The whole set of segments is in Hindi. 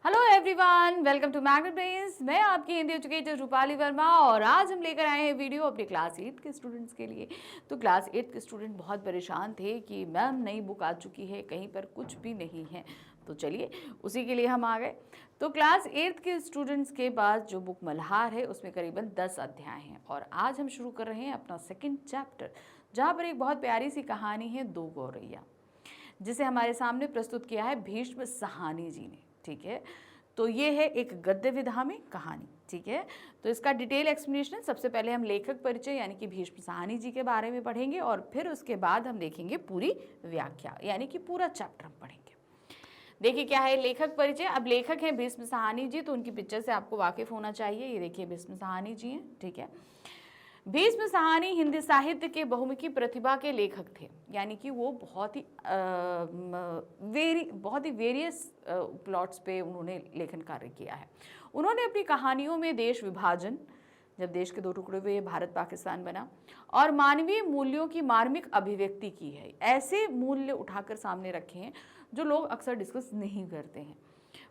Hello everyone, welcome to Magnet Brains. मैं आपकी हिंदी एजुकेटर रूपाली वर्मा और आज हम लेकर आए हैं वीडियो अपने क्लास 8 के स्टूडेंट्स के लिए। तो क्लास 8 के स्टूडेंट बहुत परेशान थे कि मैम नई बुक आ चुकी है, कहीं पर कुछ भी नहीं है। तो चलिए उसी के लिए हम आ गए। तो क्लास 8 के स्टूडेंट्स के पास जो बुक मल्हार है उसमें करीबन 10 अध्याय हैं और आज हम शुरू कर रहे हैं अपना सेकेंड चैप्टर, जहाँ पर एक बहुत प्यारी सी कहानी है, दो गौरैया, जिसे हमारे सामने प्रस्तुत किया है भीष्म साहनी जी ने। ठीक है, तो ये है एक गद्य विधा में कहानी। ठीक है, तो इसका डिटेल एक्सप्लेनेशन सबसे पहले हम लेखक परिचय यानी कि भीष्म साहनी जी के बारे में पढ़ेंगे और फिर उसके बाद हम देखेंगे पूरी व्याख्या यानी कि पूरा चैप्टर हम पढ़ेंगे। देखिए क्या है लेखक परिचय। अब लेखक हैं भीष्म साहनी जी, तो उनकी पिक्चर से आपको वाकिफ होना चाहिए। ये देखिए भीष्म साहनी जी हैं। ठीक है, भीष्म साहनी हिंदी साहित्य के बहुमुखी प्रतिभा के लेखक थे, यानी कि वो बहुत ही वेरियस प्लॉट्स पे उन्होंने लेखन कार्य किया है। उन्होंने अपनी कहानियों में देश विभाजन, जब देश के दो टुकड़े हुए भारत पाकिस्तान बना, और मानवीय मूल्यों की मार्मिक अभिव्यक्ति की है। ऐसे मूल्य उठाकर सामने रखे हैं जो लोग अक्सर डिस्कस नहीं करते हैं।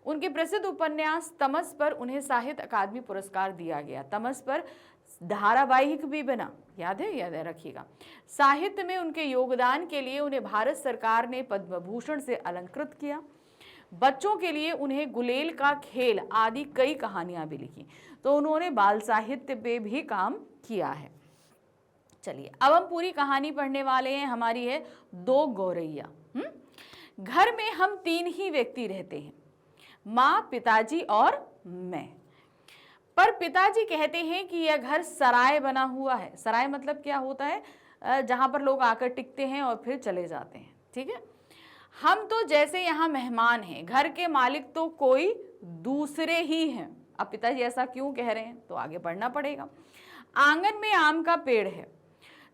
उनके प्रसिद्ध उपन्यास तमस पर उन्हें साहित्य अकादमी पुरस्कार दिया गया। तमस पर धारावाहिक भी बना, याद है रखिएगा। साहित्य में उनके योगदान के लिए उन्हें भारत सरकार ने पद्म भूषण से अलंकृत किया। बच्चों के लिए उन्हें गुलेल का खेल आदि कई कहानियां भी लिखी। तो उन्होंने बाल साहित्य पे भी काम किया है। चलिए अब हम पूरी कहानी पढ़ने वाले हैं। हमारी है दो गौरैया। घर में हम तीन ही व्यक्ति रहते हैं, माँ, पिताजी और मैं। पर पिताजी कहते हैं कि यह घर सराय बना हुआ है। सराय मतलब क्या होता है? जहां पर लोग आकर टिकते हैं और फिर चले जाते हैं। ठीक है, हम तो जैसे यहाँ मेहमान हैं, घर के मालिक तो कोई दूसरे ही हैं। अब पिताजी ऐसा क्यों कह रहे हैं तो आगे पढ़ना पड़ेगा। आंगन में आम का पेड़ है,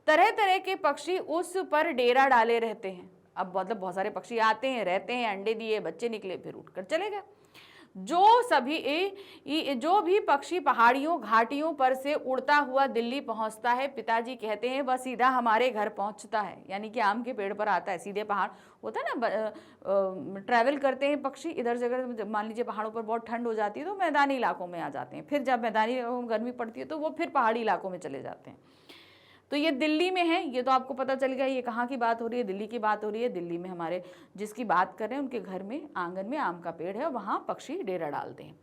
तरह तरह के पक्षी उस पर डेरा डाले रहते हैं। अब मतलब बहुत सारे पक्षी आते हैं, रहते हैं, अंडे दिए, बच्चे निकले, फिर उठकर चले गए। जो भी पक्षी पहाड़ियों घाटियों पर से उड़ता हुआ दिल्ली पहुंचता है, पिताजी कहते हैं वह सीधा हमारे घर पहुंचता है। यानी कि आम के पेड़ पर आता है, सीधे पहाड़ होता है ना, ट्रैवल करते हैं पक्षी इधर जगह। मान लीजिए पहाड़ों पर बहुत ठंड हो जाती है तो मैदानी इलाकों में आ जाते हैं, फिर जब मैदानी गर्मी पड़ती है तो वो फिर पहाड़ी इलाकों में चले जाते हैं। तो ये दिल्ली में है, ये तो आपको पता चल गया। ये कहाँ की बात हो रही है? दिल्ली की बात हो रही है। दिल्ली में हमारे जिसकी बात कर रहे हैं उनके घर में आंगन में आम का पेड़ है, वहाँ पक्षी डेरा डालते हैं।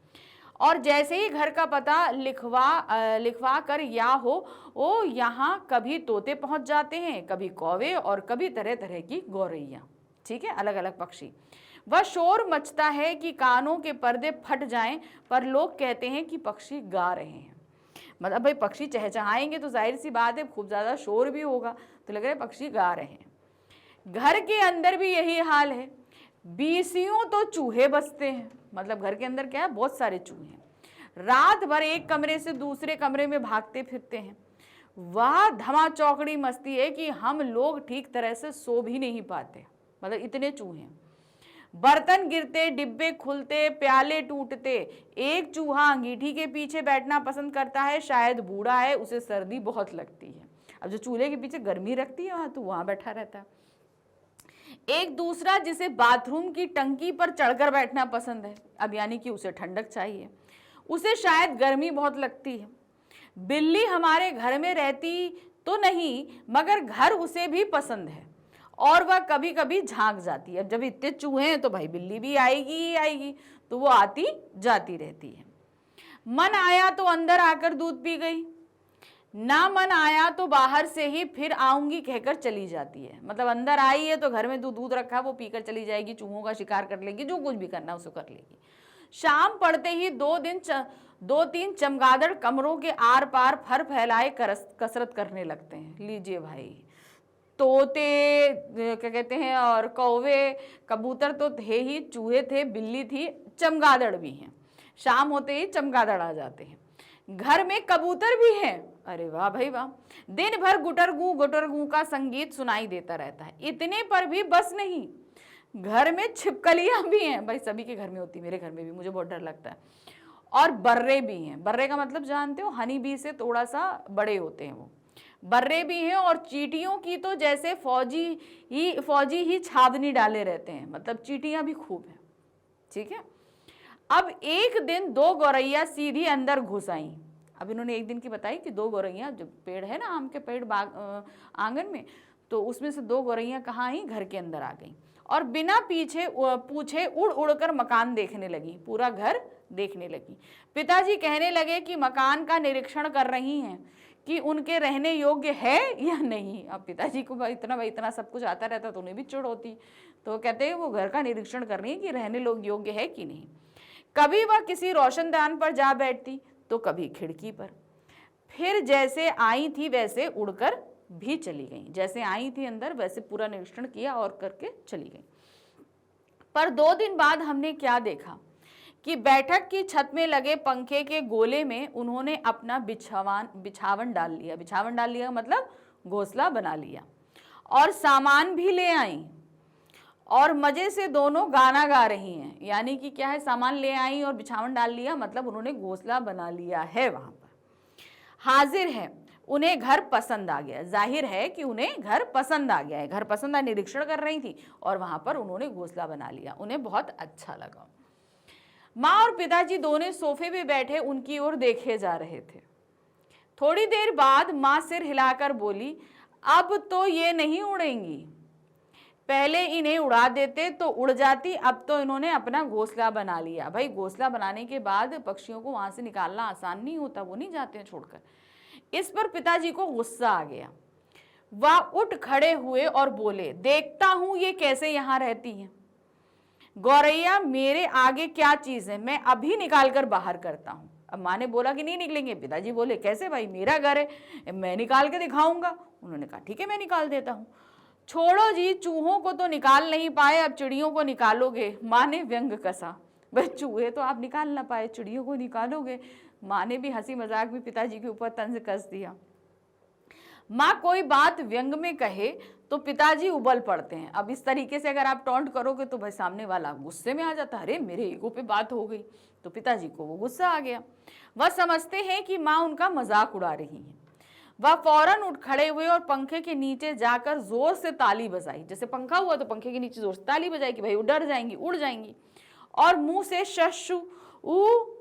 और जैसे ही घर का पता लिखवा कर या हो वो यहाँ कभी तोते पहुँच जाते हैं, कभी कौवे और कभी तरह तरह की गौरैया। ठीक है, अलग अलग पक्षी। वह शोर मचता है कि कानों के पर्दे फट जाएं, पर लोग कहते हैं कि पक्षी गा रहे हैं। मतलब भाई पक्षी चहचहाएंगे तो जाहिर सी बात है खूब ज्यादा शोर भी होगा, तो लग रहा है पक्षी गा रहे हैं। घर के अंदर भी यही हाल है, बीसियों तो चूहे बसते हैं। मतलब घर के अंदर क्या है? बहुत सारे चूहे हैं। रात भर एक कमरे से दूसरे कमरे में भागते फिरते हैं। वह धमा चौकड़ी मस्ती है कि हम लोग ठीक तरह से सो भी नहीं पाते, मतलब इतने चूहे हैं। बर्तन गिरते, डिब्बे खुलते, प्याले टूटते। एक चूहा अंगीठी के पीछे बैठना पसंद करता है, शायद बूढ़ा है, उसे सर्दी बहुत लगती है। अब जो चूल्हे के पीछे गर्मी रखती है वहां, तो वहां बैठा रहता है। एक दूसरा जिसे बाथरूम की टंकी पर चढ़कर बैठना पसंद है, अब यानी कि उसे ठंडक चाहिए, उसे शायद गर्मी बहुत लगती है। बिल्ली हमारे घर में रहती तो नहीं, मगर घर उसे भी पसंद है और वह कभी कभी झांक जाती है। अब जब इतने चूहे हैं तो भाई बिल्ली भी आएगी ही आएगी, तो वो आती जाती रहती है। मन आया तो अंदर आकर दूध पी गई, ना मन आया तो बाहर से ही फिर आऊंगी कहकर चली जाती है। मतलब अंदर आई है तो घर में दूध रखा है, वो पीकर चली जाएगी, चूहों का शिकार कर लेगी, जो कुछ भी करना उसे कर लेगी। शाम पड़ते ही दो तीन चमगादड़ कमरों के आर पार फर फैलाए कसरत करने लगते हैं। लीजिए भाई, तोते क्या कहते हैं और कौवे कबूतर तो थे ही, चूहे थे, बिल्ली थी, चमगादड़ भी हैं। शाम होते ही चमगादड़ आ जाते हैं। घर में कबूतर भी हैं। अरे वाह भाई वाह, दिन भर गुटरगू का संगीत सुनाई देता रहता है। इतने पर भी बस नहीं, घर में छिपकलियां भी हैं। भाई सभी के घर में होती है, मेरे घर में भी, मुझे बहुत डर लगता है। और बर्रे भी हैं। बर्रे का मतलब जानते हो? हनी बी से थोड़ा सा बड़े होते हैं वो। बर्रे भी हैं और चींटियों की तो जैसे फौजी ही छावनी डाले रहते हैं। मतलब चींटियां भी खूब हैं। ठीक है, अब एक दिन दो गौरैया सीधी अंदर घुस आई। अब इन्होंने एक दिन की बताई कि दो गौरैया, जो पेड़ है ना आम के पेड़ बाग आंगन में, तो उसमें से दो गौरैया कहाँ आई, घर के अंदर आ गई और बिना पीछे पूछे उड़ उड़ कर मकान देखने लगी, पूरा घर देखने लगी। पिताजी कहने लगे कि मकान का निरीक्षण कर रही हैं कि उनके रहने योग्य है या नहीं। अब पिताजी को इतना सब कुछ आता रहता तो उन्हें भी चिढ़ होती, तो कहते हैं वो घर का निरीक्षण कर रही है कि रहने लोग योग्य है कि नहीं। कभी वह किसी रोशनदान पर जा बैठती तो कभी खिड़की पर। फिर जैसे आई थी वैसे उड़कर भी चली गई, जैसे आई थी अंदर वैसे पूरा निरीक्षण किया और करके चली गई। पर 2 दिन बाद हमने क्या देखा कि बैठक की छत में लगे पंखे के गोले में उन्होंने अपना बिछावन डाल लिया। बिछावन डाल लिया मतलब घोंसला बना लिया और सामान भी ले आई और मजे से दोनों गाना गा रही हैं। यानी कि क्या है, सामान ले आई और बिछावन डाल लिया मतलब उन्होंने घोंसला बना लिया है वहां पर। हाजिर है, उन्हें घर पसंद आ गया। जाहिर है कि उन्हें घर पसंद आ गया है, घर पसंद आ, निरीक्षण कर रही थी और वहां पर उन्होंने घोंसला बना लिया, उन्हें बहुत अच्छा लगा। माँ और पिताजी दोनों सोफे पे बैठे उनकी ओर देखे जा रहे थे। थोड़ी देर बाद माँ सिर हिलाकर बोली, अब तो ये नहीं उड़ेंगी, पहले इन्हें उड़ा देते तो उड़ जाती, अब तो इन्होंने अपना घोंसला बना लिया। भाई घोंसला बनाने के बाद पक्षियों को वहां से निकालना आसान नहीं होता, वो नहीं जाते हैं छोड़कर। इस पर पिताजी को गुस्सा आ गया। वह उठ खड़े हुए और बोले, देखता हूं ये कैसे यहां रहती हैं। गौरैया मेरे आगे क्या चीज है, मैं अभी निकाल कर बाहर करता हूं। अब माँ ने बोला कि नहीं निकलेंगे, पिताजी बोले कैसे भाई, मेरा घर है, मैं निकाल के दिखाऊंगा। उन्होंने कहा ठीक है मैं निकाल देता हूँ। छोड़ो जी, चूहों को तो निकाल नहीं पाए, अब चिड़ियों को निकालोगे, माँ ने व्यंग कसा। भाई चूहे तो आप निकाल ना पाए, चिड़ियों को निकालोगे। माँ ने भी हंसी मजाक में पिताजी के ऊपर तंज कस दिया। माँ कोई बात व्यंग में कहे तो पिताजी उबल पड़ते हैं। अब इस तरीके से अगर आप टॉन्ट करोगे तो भाई सामने वाला गुस्से में आ जाता है, अरे मेरे ईगो पे बात हो गई, तो पिताजी को वो गुस्सा आ गया। वह समझते हैं कि माँ उनका मजाक उड़ा रही है। वह फौरन उठ खड़े हुए और पंखे के नीचे जाकर जोर से ताली बजाई। जैसे पंखा हुआ तो पंखे के नीचे जोर से ताली बजाई कि भाई वो डर जाएंगी, उड़ जाएंगी। और मुंह से शशु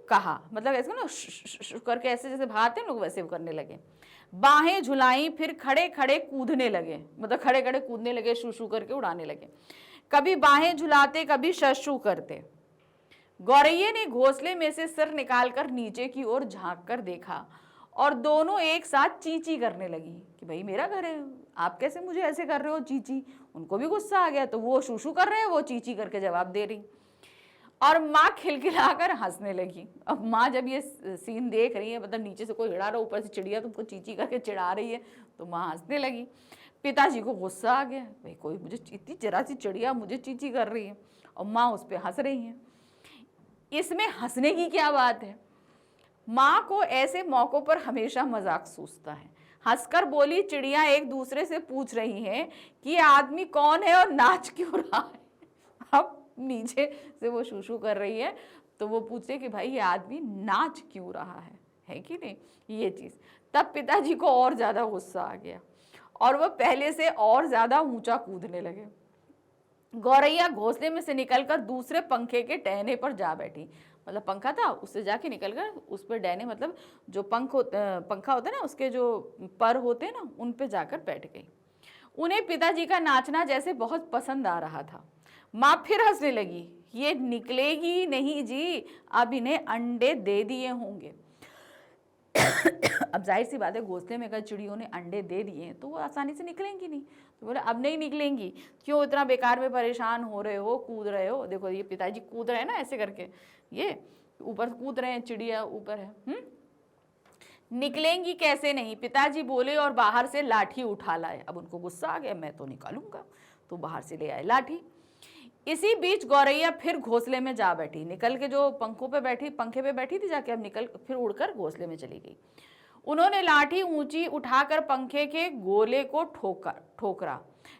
कहा, मतलब ऐसे ना करके ऐसे जैसे भागते हैं लोग वैसे करने लगे। बाहें झुलाई, फिर खड़े खड़े कूदने लगे, मतलब खड़े खड़े कूदने लगे, शू करके उड़ाने लगे। कभी बाहें झुलाते कभी शशु करते। गौरैया ने घोंसले में से सिर निकालकर नीचे की ओर झांक कर देखा और दोनों एक साथ चींची करने लगी कि भाई मेरा घर है, आप कैसे मुझे ऐसे कर रहे हो चींची। उनको भी गुस्सा आ गया, तो वो शूशू कर रहे हैं, वो चींची करके जवाब दे रही और माँ खिलखिलाकर हंसने लगी। अब माँ जब ये सीन देख रही है, मतलब नीचे से कोई हिड़ा रहा, ऊपर से चिड़िया तुमको चींची करके चिढ़ा रही है, तो माँ हंसने लगी। पिताजी को गुस्सा आ गया, भाई कोई मुझे इतनी जरा सी चिड़िया मुझे चींची कर रही है और माँ उस पर हंस रही है, इसमें हंसने की क्या बात है। माँ को ऐसे मौकों पर हमेशा मजाक सूझता है। हंसकर बोली, चिड़िया एक दूसरे से पूछ रही हैं कि ये आदमी कौन है और नाच क्यों रहा है। अब नीचे से वो शूशू कर रही है तो वो पूछे कि भाई ये आदमी नाच क्यों रहा है कि नहीं, ये चीज। तब पिताजी को और ज्यादा गुस्सा आ गया और वह पहले से और ज्यादा ऊंचा कूदने लगे। गौरैया घोंसले में से निकलकर दूसरे पंखे के टहने पर जा बैठी, मतलब पंखा था उससे जाके निकलकर उस पर डहने, मतलब जो पंखा होता है ना उसके जो पर होते हैं ना उन पे जाकर बैठ गई। उन्हें पिताजी का नाचना जैसे बहुत पसंद आ रहा था। माँ फिर हंसने लगी, ये निकलेगी नहीं जी, अब इन्हें अंडे दे दिए होंगे। अब जाहिर सी बात है, घोंसले में अगर चिड़ियों ने अंडे दे दिए हैं तो वो आसानी से निकलेंगी नहीं, तो बोले अब नहीं निकलेंगी, क्यों इतना बेकार में परेशान हो रहे हो, कूद रहे हो। देखो ये पिताजी कूद रहे हैं ना ऐसे करके, ये ऊपर कूद रहे हैं, चिड़िया ऊपर है। निकलेंगी कैसे नहीं, पिताजी बोले और बाहर से लाठी उठा लाए। अब उनको गुस्सा आ गया, मैं तो निकालूंगा, तो बाहर से ले आए लाठी। इसी बीच गौरैया फिर घोंसले में जा बैठी, निकल के जो पंखे पे बैठी थी जाके, अब निकल फिर उड़कर घोंसले में चली गई। उन्होंने लाठी ऊंची उठाकर पंखे के गोले को ठोकरा,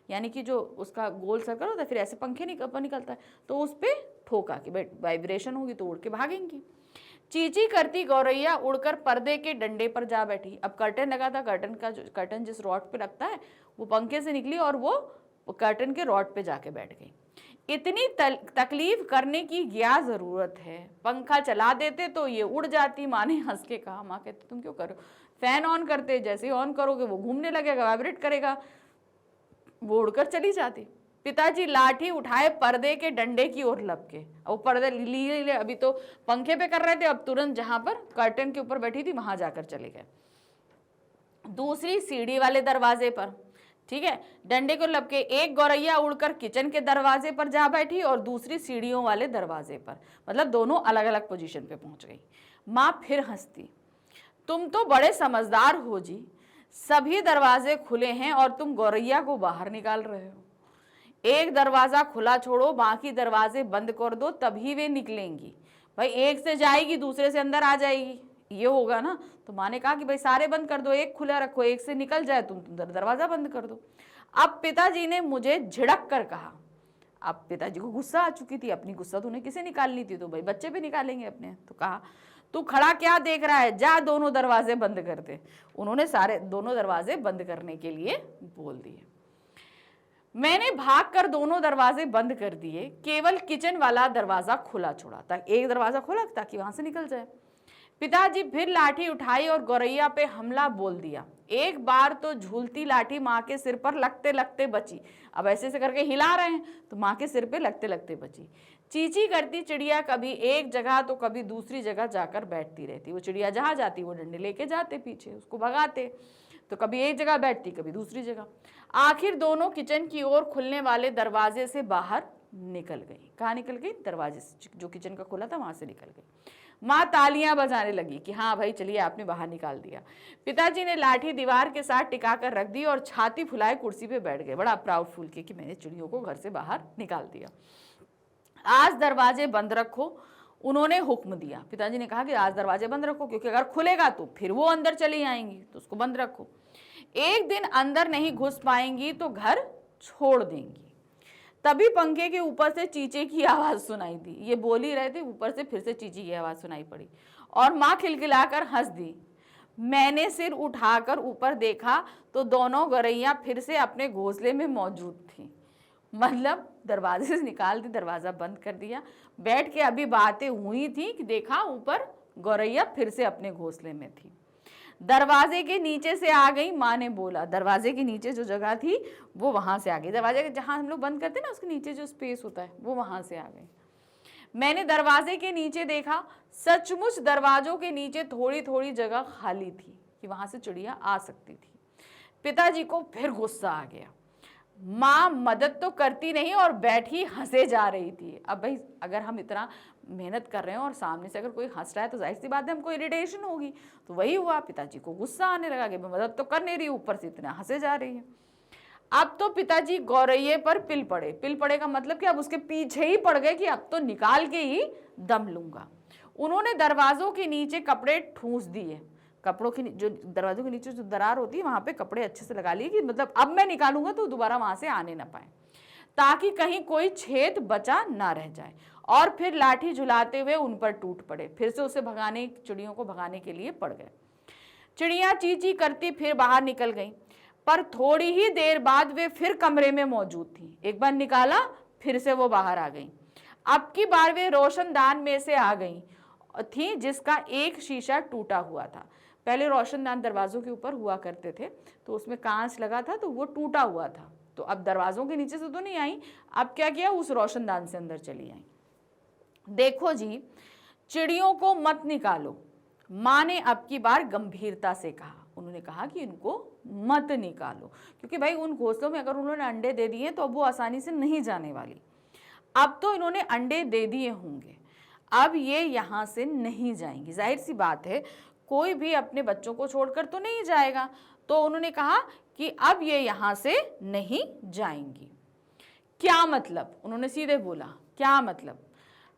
यानी कि जो उसका गोल सर्कल होता है फिर ऐसे पंखे निकलता है, तो उस पर ठोका कि वाइब्रेशन होगी तो उड़ के भागेंगी। चींची करती गौरैया उड़कर पर्दे के डंडे पर जा बैठी। अब कर्टन लगा था, कर्टन जिस रॉड पे लगता है वो पंखे से निकली और वो कर्टन के रॉड पे जाके बैठ गई। इतनी तकलीफ करने की क्या जरूरत है, पंखा चला देते तो ये उड़ जाती। माँ ने हंस के कहा, माँ कहती तुम क्यों करो, फैन ऑन करते, जैसे ही ऑन करोगे वो घूमने लगेगा, वाइब्रेट करेगा, वो उड़कर चली जाती। पिताजी लाठी उठाए पर्दे के डंडे की ओर लपके, वो पर्दे लिए अभी तो पंखे पे कर रहे थे, अब तुरंत जहां पर कर्टन के ऊपर बैठी थी वहां जाकर चले गए। दूसरी सीढ़ी वाले दरवाजे पर, ठीक है, डंडे को लपके एक गौरैया उड़कर किचन के दरवाजे पर जा बैठी और दूसरी सीढ़ियों वाले दरवाजे पर, मतलब दोनों अलग अलग पोजीशन पे पहुंच गई। माँ फिर हंसती, तुम तो बड़े समझदार हो जी, सभी दरवाजे खुले हैं और तुम गौरैया को बाहर निकाल रहे हो। एक दरवाजा खुला छोड़ो, बाकी दरवाजे बंद कर दो, तभी वे निकलेंगी। भाई एक से जाएगी दूसरे से अंदर आ जाएगी, ये होगा ना। तो माँ ने कहा कि भाई सारे बंद कर दो, एक खुला रखो, एक से निकल जाए तुम दरवाजा बंद कर दो। अब पिताजी ने मुझे झिड़क कर कहा, अब पिताजी को गुस्सा आ चुकी थी, अपनी गुस्सा तो उन्हें किसे निकालनी थी, तो भाई बच्चे भी निकालेंगे अपने। तो कहा तू खड़ा क्या देख रहा है, जा दोनों दरवाजे बंद कर दे। उन्होंने सारे दोनों दरवाजे बंद करने के लिए बोल दिए। मैंने भागकर दोनों दरवाजे बंद कर दिए, केवल किचन वाला दरवाजा खुला छोड़ा, ताकि एक दरवाजा खोला ताकि वहां से निकल जाए। पिताजी फिर लाठी उठाई और गौरैया पे हमला बोल दिया। एक बार तो झूलती लाठी माँ के सिर पर लगते लगते बची। अब ऐसे ऐसे करके हिला रहे हैं तो माँ के सिर पे लगते लगते बची। चींची करती चिड़िया कभी एक जगह तो कभी दूसरी जगह जाकर बैठती रहती। वो चिड़िया जहां जाती वो डंडे लेके जाते पीछे, उसको भगाते, तो कभी एक जगह बैठती कभी दूसरी जगह। आखिर दोनों किचन की ओर खुलने वाले दरवाजे से बाहर निकल गई। कहाँ निकल गई? दरवाजे से, जो किचन का खुला था वहां से निकल गई। माँ तालियां बजाने लगी कि हाँ भाई चलिए आपने बाहर निकाल दिया। पिताजी ने लाठी दीवार के साथ टिका कर रख दी और छाती फुलाए कुर्सी पे बैठ गए, बड़ा प्राउडफुल के कि मैंने चिड़ियों को घर से बाहर निकाल दिया। आज दरवाजे बंद रखो, उन्होंने हुक्म दिया। पिताजी ने कहा कि आज दरवाजे बंद रखो, क्योंकि अगर खुलेगा तो फिर वो अंदर चली आएंगी, तो उसको बंद रखो। एक दिन अंदर नहीं घुस पाएंगी तो घर छोड़ देंगी। तभी पंखे के ऊपर से चींचे की आवाज सुनाई दी। ये बोल ही रहे थे, ऊपर से फिर से चींची की आवाज सुनाई पड़ी और माँ खिलखिलाकर हंस दी। मैंने सिर उठाकर ऊपर देखा तो दोनों गौरैया फिर से अपने घोंसले में मौजूद थी। मतलब दरवाजे से निकाल दी, दरवाजा बंद कर दिया, बैठ के अभी बातें हुई थी कि देखा ऊपर गौरैया फिर से अपने घोंसले में थी। दरवाजे के नीचे से आ गई, माँ ने बोला। दरवाजे के नीचे जो जगह थी वो वहां से आ गई। दरवाजे के जहां हम लोग बंद करते हैं ना, उसके नीचे जो स्पेस होता है वो वहां से आ गई। मैंने दरवाजे के नीचे देखा, सचमुच दरवाजों के नीचे थोड़ी थोड़ी जगह खाली थी कि वहां से चिड़िया आ सकती थी। पिताजी को फिर गुस्सा आ गया। माँ मदद तो करती नहीं और बैठी हंसे जा रही थी। अब भाई अगर हम इतना मेहनत कर रहे हैं और सामने से अगर कोई हंस रहा है तो जाहिर सी बात है हमको इरिटेशन होगी। तो वही हुआ, पिताजी को गुस्सा आने लगा कि मैं मदद तो कर नहीं रही, ऊपर से इतना हंसे जा रही है। अब तो पिताजी गौरैये पर पिल पड़े। पिल पड़े का मतलब कि अब उसके पीछे ही पड़ गए कि अब तो निकाल के ही दम लूंगा। उन्होंने दरवाजों के नीचे कपड़े ठूंस दिए। कपड़ों की जो दरवाजों के नीचे जो दरार होती है वहां पे कपड़े अच्छे से लगा लिए कि मतलब अब मैं निकालूंगा तो दोबारा वहां से आने ना पाए, ताकि कहीं कोई छेद बचा ना रह जाए। और फिर लाठी झुलाते हुए उन पर टूट पड़े। फिर से उसे भगाने, चिड़ियों को भगाने के लिए पड़ गए। चिड़िया चींची करती फिर बाहर निकल गई, पर थोड़ी ही देर बाद वे फिर कमरे में मौजूद थी। एक बार निकाला फिर से वो बाहर आ गई। अब की बार वे रोशनदान में से आ गई थी जिसका एक शीशा टूटा हुआ था। पहले रोशनदान दरवाजों के ऊपर हुआ करते थे तो उसमें कांच लगा था तो वो टूटा हुआ था। तो अब दरवाजों के नीचे से तो नहीं आई, अब क्या किया, उस रोशनदान से अंदर चली आई। देखो जी, चिड़ियों को मत निकालो, माँ ने अब की बार गंभीरता से कहा। उन्होंने कहा कि इनको मत निकालो, क्योंकि भाई उन घोंसलों में अगर उन्होंने अंडे दे दिए तो अब वो आसानी से नहीं जाने वाली। अब तो इन्होंने अंडे दे दिए होंगे, अब ये यहाँ से नहीं जाएंगी। जाहिर सी बात है कोई भी अपने बच्चों को छोड़कर तो नहीं जाएगा। तो उन्होंने कहा कि अब ये यहाँ से नहीं जाएंगी। क्या मतलब? उन्होंने सीधे बोला, क्या मतलब?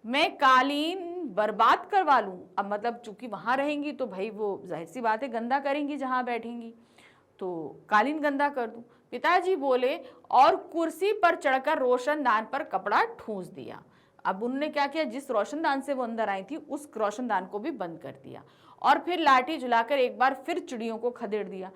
मैं कालीन बर्बाद करवा लूं? अब मतलब चूंकि वहां रहेंगी तो भाई वो जाहिर सी बात है गंदा करेंगी जहां बैठेंगी, तो कालीन गंदा कर दूं। पिताजी बोले और कुर्सी पर चढ़कर रोशनदान पर कपड़ा ठूंस दिया। अब उन्होंने क्या किया, जिस रोशनदान से वो अंदर आई थी उस रोशनदान को भी बंद कर दिया और फिर लाठी झुलाकर एक बार फिर चिड़ियों को खदेड़ दिया।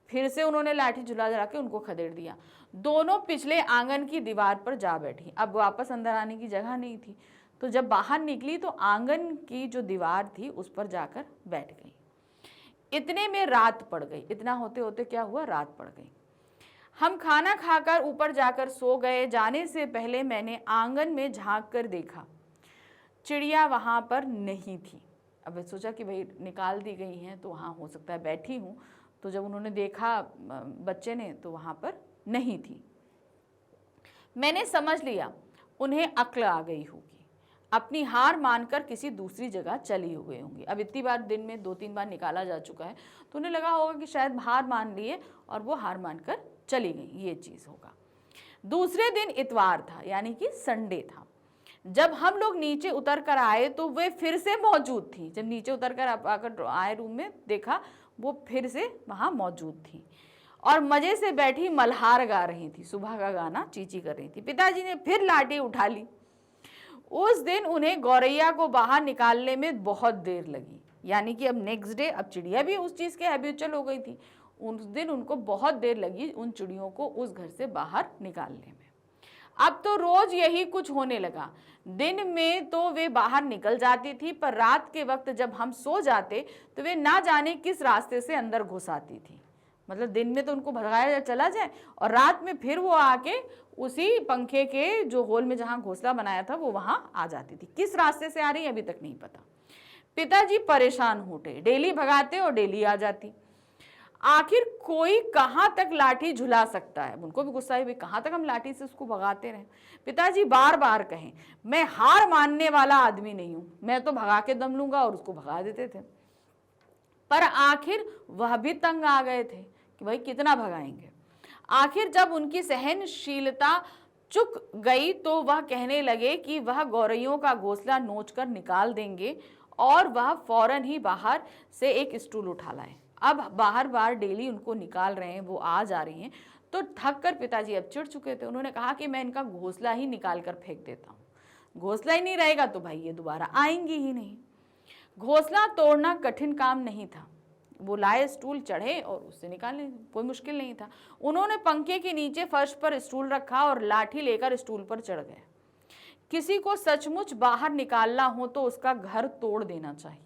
फिर से उन्होंने लाठी झुला झुला के उनको खदेड़ दिया। दोनों पिछले आंगन की दीवार पर जा बैठी। अब वापस अंदर आने की जगह नहीं थी, तो जब बाहर निकली तो आंगन की जो दीवार थी उस पर जाकर बैठ गई। इतने में रात पड़ गई। इतना होते होते क्या हुआ, रात पड़ गई। हम खाना खाकर ऊपर जाकर सो गए। जाने से पहले मैंने आंगन में झांक कर देखा, चिड़िया वहां पर नहीं थी। अब सोचा कि भाई निकाल दी गई हैं तो वहाँ हो सकता है बैठी हूँ। तो जब उन्होंने देखा बच्चे ने तो वहाँ पर नहीं थी। मैंने समझ लिया उन्हें अक्ल आ गई होगी, अपनी हार मानकर किसी दूसरी जगह चली हुई होंगी। अब इतनी बार दिन में 2-3 बार निकाला जा चुका है तो उन्हें लगा होगा कि शायद हार मान लिए और वो हार मानकर चली गई, ये चीज़ होगा। दूसरे दिन इतवार था, यानी कि संडे था। जब हम लोग नीचे उतर कर आए तो वे फिर से मौजूद थी। जब नीचे उतर कर आकर आए रूम में, देखा वो फिर से वहाँ मौजूद थी और मजे से बैठी मल्हार गा रही थी। सुबह का गाना चींची कर रही थी। पिताजी ने फिर लाठी उठा ली। उस दिन उन्हें गौरैया को बाहर निकालने में बहुत देर लगी, यानी कि अब नेक्स्ट डे, अब चिड़िया भी उस चीज़ के हैबिचुअल हो गई थी। उस दिन उनको बहुत देर लगी उन चिड़ियों को उस घर से बाहर निकालने में। अब तो रोज यही कुछ होने लगा। दिन में तो वे बाहर निकल जाती थी, पर रात के वक्त जब हम सो जाते तो वे ना जाने किस रास्ते से अंदर घुस आती थी। मतलब दिन में तो उनको भगाया चला जाए और रात में फिर वो आके उसी पंखे के जो होल में जहाँ घोंसला बनाया था वो वहाँ आ जाती थी। किस रास्ते से आ रही है अभी तक नहीं पता। पिताजी परेशान हो उठे, डेली भगाते और डेली आ जाती। आखिर कोई कहाँ तक लाठी झुला सकता है। उनको भी गुस्सा है, कहाँ तक हम लाठी से उसको भगाते रहें। पिताजी बार बार कहें, मैं हार मानने वाला आदमी नहीं हूं, मैं तो भगा के दम लूंगा, और उसको भगा देते थे। पर आखिर वह भी तंग आ गए थे कि भाई कितना भगाएंगे। आखिर जब उनकी सहनशीलता चुक गई तो वह कहने लगे कि वह गौरैयों का घोंसला नोच कर निकाल देंगे और वह फौरन ही बाहर से एक स्टूल उठा लाए। अब बाहर बार डेली उनको निकाल रहे हैं, वो आ जा रही हैं, तो थक कर पिताजी अब चिढ़ चुके थे। उन्होंने कहा कि मैं इनका घोंसला ही निकाल कर फेंक देता हूँ। घोंसला ही नहीं रहेगा तो भाई ये दोबारा आएंगी ही नहीं। घोंसला तोड़ना कठिन काम नहीं था। वो लाए स्टूल, चढ़े और उससे निकालने कोई मुश्किल नहीं था। उन्होंने पंखे के नीचे फर्श पर स्टूल रखा और लाठी लेकर स्टूल पर चढ़ गए। किसी को सचमुच बाहर निकालना हो तो उसका घर तोड़ देना चाहिए।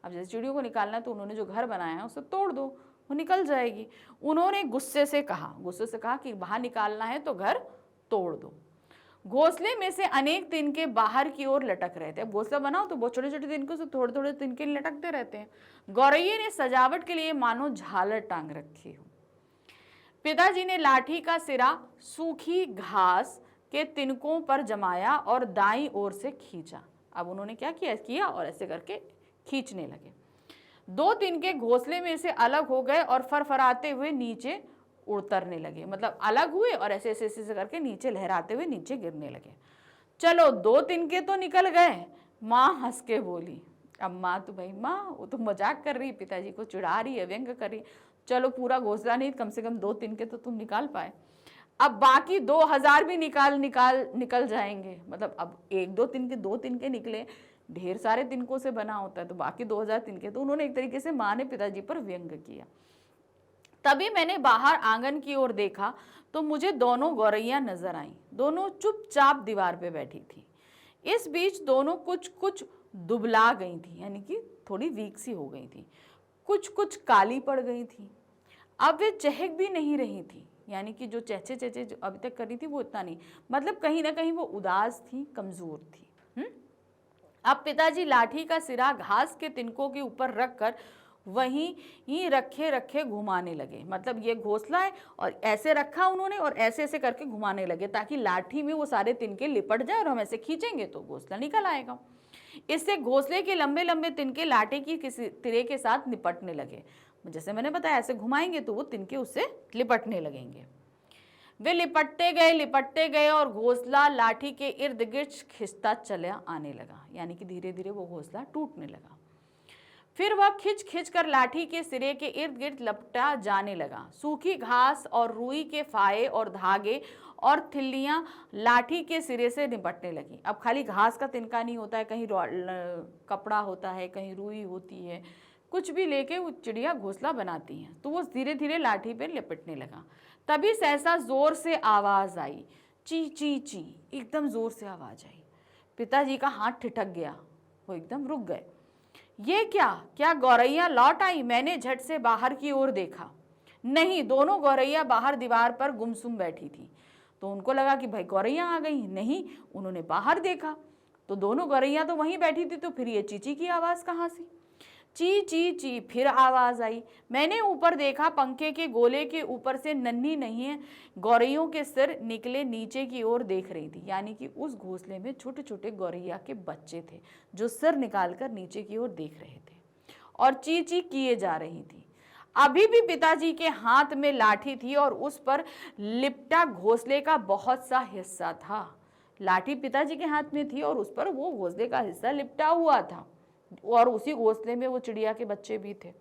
अब जैसे चिड़ियों को निकालना है तो उन्होंने जो घर बनाया है उसे तोड़ दो, वो निकल जाएगी। उन्होंने गुस्से से कहा कि बाहर निकालना है तो घर तोड़ दो। घोंसले में से अनेक तिनके बाहर की ओर लटक रहे थे। अब घोंसला बनाओ तो बहुत छोटे छोटे तिनकों से थोड़े थोड़े तिनके लटकते रहते हैं। गौरैया ने सजावट के लिए मानो झालर टांग रखी हो। पिताजी ने लाठी का सिरा सूखी घास के तिनकों पर जमाया और दाईं ओर से खींचा। अब उन्होंने क्या किया और ऐसे करके खींचने लगे। 2 तिनके घोंसले में से अलग हो गए और फरफराते हुए नीचे उतरने लगे। मतलब अलग हुए और ऐसे ऐसे ऐसे करके नीचे लहराते हुए नीचे गिरने लगे। चलो 2 तिनके तो निकल गए। माँ हंस के बोली। अब माँ तो भाई माँ वो तो मजाक कर रही है, पिताजी को चिढ़ा रही है, व्यंग कर रही है। चलो पूरा घोंसला नहीं, कम से कम 2 तिनके तो तुम निकाल पाए। अब बाकी 2000 भी निकल जाएंगे। मतलब अब 1-2 तिनके 2 तिनके निकले, ढेर सारे तिनकों से बना होता है तो बाकी 2000 तिनके। तो उन्होंने एक तरीके से माँ ने पिताजी पर व्यंग किया। तभी मैंने बाहर आंगन की ओर देखा तो मुझे दोनों गौरैया नजर आईं। दोनों चुपचाप दीवार पे बैठी थी। इस बीच दोनों कुछ दुबला गई थी, यानी कि थोड़ी वीक सी हो गई थी। कुछ काली पड़ गई थी। अब वे चहक भी नहीं रही थी, यानी कि जो चहचे जो अभी तक कर रही थी वो इतना नहीं, मतलब कहीं ना कहीं वो उदास थी, कमजोर थी। अब पिताजी लाठी का सिरा घास के तिनकों के ऊपर रखकर वहीं ही रखे घुमाने लगे। मतलब ये घोंसला है और ऐसे रखा उन्होंने और ऐसे ऐसे करके घुमाने लगे ताकि लाठी में वो सारे तिनके लिपट जाए और हम ऐसे खींचेंगे तो घोंसला निकल आएगा। इससे घोंसले के लंबे लंबे तिनके लाठी की किसी तिरे के साथ निपटने लगे। जैसे मैंने बताया ऐसे घुमाएंगे तो वो तिनके उससे लिपटने लगेंगे। वे लिपटते गए और घोंसला लाठी के इर्द गिर्द खिंचता चला आने लगा, यानी कि धीरे धीरे वो घोंसला टूटने लगा। फिर वह खिंच कर लाठी के सिरे के इर्द गिर्द लपटा जाने लगा। सूखी घास और रुई के फाये और धागे और थिल्लियां लाठी के सिरे से निपटने लगी। अब खाली घास का तिनका नहीं होता है, कहीं कपड़ा होता है, कहीं रुई होती है, कुछ भी लेके वो चिड़िया घोंसला बनाती हैं। तो वो धीरे धीरे लाठी पे लिपटने लगा। तभी सहसा जोर से आवाज आई, ची ची ची, एकदम जोर से आवाज आई। पिताजी का हाथ ठिठक गया, वो एकदम रुक गए। ये क्या गौरैया लौट आई? मैंने झट से बाहर की ओर देखा। नहीं, दोनों गौरैया बाहर दीवार पर गुमसुम बैठी थी। तो उनको लगा कि भाई गौरैया आ गई। नहीं, उन्होंने बाहर देखा तो दोनों गौरैया तो वहीं बैठी थी। तो फिर ये चीची की आवाज कहाँ से? ची ची ची, फिर आवाज आई। मैंने ऊपर देखा, पंखे के गोले के ऊपर से नन्ही नहीं गौरैयों के सिर निकले नीचे की ओर देख रही थी। यानी कि उस घोंसले में छोटे छोटे गौरैया के बच्चे थे जो सिर निकालकर नीचे की ओर देख रहे थे और ची ची किए जा रही थी। अभी भी पिताजी के हाथ में लाठी थी और उस पर लिपटा घोंसले का बहुत सा हिस्सा था। लाठी पिताजी के हाथ में थी और उस पर वो घोंसले का हिस्सा लिपटा हुआ था और उसी घोंसले में वो चिड़िया के बच्चे भी थे।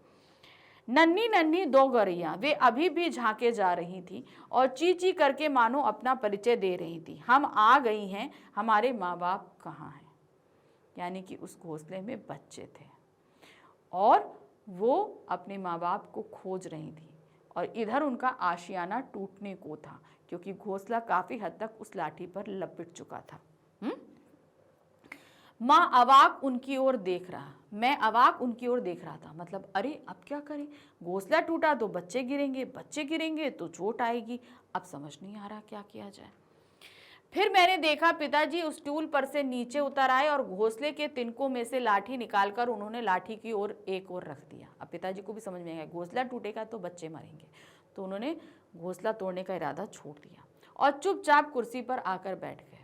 नन्ही नन्ही दो गौरैया, वे अभी भी झांके जा रही थी और ची ची करके मानो अपना परिचय दे रही थी। हम आ गई हैं, हमारे माँ बाप कहाँ हैं? यानी कि उस घोंसले में बच्चे थे और वो अपने माँ बाप को खोज रही थी और इधर उनका आशियाना टूटने को था क्योंकि घोंसला काफी हद तक उस लाठी पर लपेट चुका था। माँ अवाक उनकी ओर देख रहा, मैं अवाक उनकी ओर देख रहा था। मतलब अरे अब क्या करें? घोंसला टूटा तो बच्चे गिरेंगे तो चोट आएगी। अब समझ नहीं आ रहा क्या किया जाए। फिर मैंने देखा पिताजी उस स्टूल पर से नीचे उतर आए और घोंसले के तिनकों में से लाठी निकालकर उन्होंने लाठी की ओर एक ओर रख दिया। अब पिताजी को भी समझ में आया घोंसला टूटेगा तो बच्चे मरेंगे। तो उन्होंने घोंसला तोड़ने का इरादा छोड़ दिया और चुपचाप कुर्सी पर आकर बैठ गए।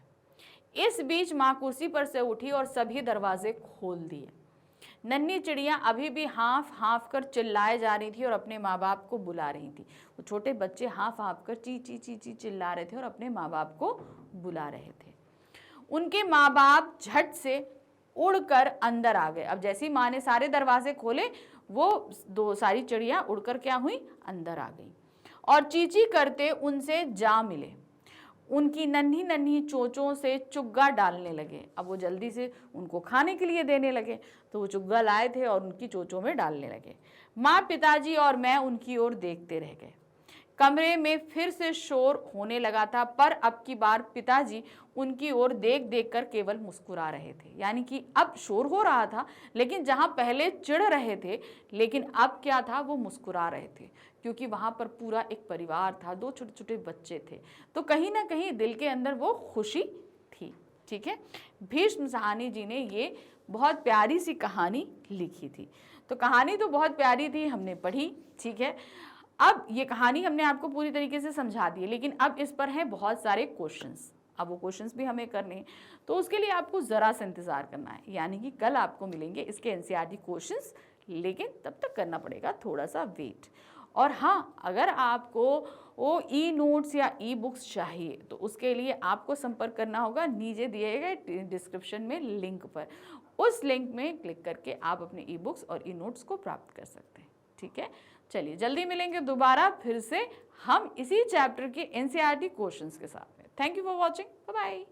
इस बीच माँ कुर्सी पर से उठी और सभी दरवाजे खोल दिए। नन्ही चिड़िया अभी भी हाँफ हाँफ कर चिल्लाए जा रही थी और अपने माँ बाप को बुला रही थी। वो छोटे बच्चे हाँफ हाँफ कर ची ची ची ची चिल्ला रहे थे और अपने माँ बाप को बुला रहे थे। उनके माँ बाप झट से उड़कर अंदर आ गए। अब जैसी माँ ने सारे दरवाजे खोले, वो दो सारी चिड़िया उड़कर क्या हुई? अंदर आ गई और चींची करते उनसे जा मिले। उनकी नन्ही नन्ही चोंचों से चुग्गा डालने लगे। अब वो जल्दी से उनको खाने के लिए देने लगे तो वो चुग्गा लाए थे और उनकी चोंचों में डालने लगे। माँ, पिताजी और मैं उनकी ओर देखते रह गए। कमरे में फिर से शोर होने लगा था, पर अब की बार पिताजी उनकी ओर देख देख कर केवल मुस्कुरा रहे थे। यानी कि अब शोर हो रहा था, लेकिन जहां पहले चिढ़ रहे थे, लेकिन अब क्या था? वो मुस्कुरा रहे थे क्योंकि वहां पर पूरा एक परिवार था, दो छोटे छोटे बच्चे थे। तो कहीं ना कहीं दिल के अंदर वो खुशी थी। ठीक है, भीष्म साहनी जी ने ये बहुत प्यारी सी कहानी लिखी थी। तो कहानी तो बहुत प्यारी थी, हमने पढ़ी। ठीक है, अब ये कहानी हमने आपको पूरी तरीके से समझा दी है, लेकिन अब इस पर हैं बहुत सारे क्वेश्चंस। अब वो क्वेश्चंस भी हमें करने हैं, तो उसके लिए आपको ज़रा सा इंतज़ार करना है। यानी कि कल आपको मिलेंगे इसके एनसीईआरटी क्वेश्चंस, लेकिन तब तक करना पड़ेगा थोड़ा सा वेट। और हाँ, अगर आपको वो ई नोट्स या ई बुक्स चाहिए तो उसके लिए आपको संपर्क करना होगा नीचे दिए गए डिस्क्रिप्शन में लिंक पर। उस लिंक में क्लिक करके आप अपने ई बुक्स और ई नोट्स को प्राप्त कर सकते हैं। ठीक है, चलिए जल्दी मिलेंगे दोबारा फिर से हम इसी चैप्टर के एनसीईआरटी क्वेश्चंस के साथ में। Thank you for watching, bye bye.